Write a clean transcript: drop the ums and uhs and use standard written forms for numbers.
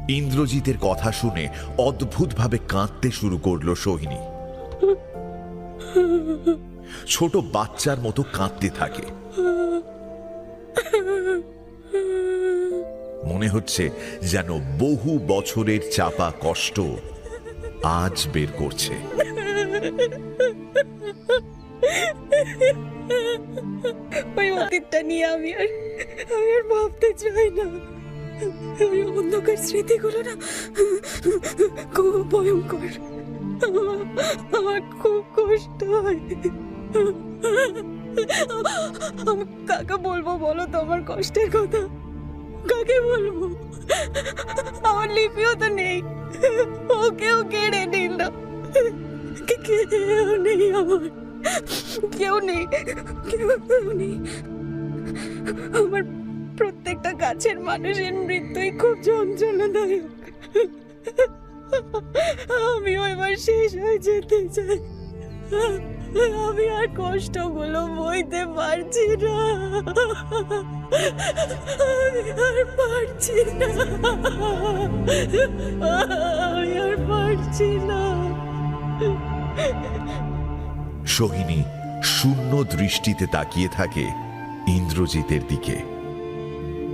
ইন্দ্রজিতের কথা শুনে অদ্ভুতভাবে কাঁদতে শুরু করলো সোহিনী। ছোট বাচ্চার মতো কাঁদতে থাকে। মনে হচ্ছে যেন বহু বছরের চাপা কষ্ট আজ বের করছে। ওই অতীতটা নিয়ে আমি আর ভাবতে চাই না। ওই অন্ধকার স্মৃতিগুলো না খুব ভয়ঙ্কর। আমার খুব কষ্ট হয়। আমি কাকে বলবো বলো তো আমার কষ্টের কথা? কাকে বলবো? আমার লিপিও তো নেই, ওকেও কেড়ে নিল। কেউ নেই আমার, কেউ নেই, কেউ নেই। আমার প্রত্যেকটা কাছের মানুষের মৃত্যুই খুব যন্ত্রণাদায়ক। আমিও এবার শেষ হয়ে যেতে চাই। আমি আর কষ্টগুলো বইতে পারছি না। আমি আর পারছি না। আমি আর পারছি না। সোহিনী শূন্য দৃষ্টিতে তাকিয়ে থাকে ইন্দ্রজিতের দিকে।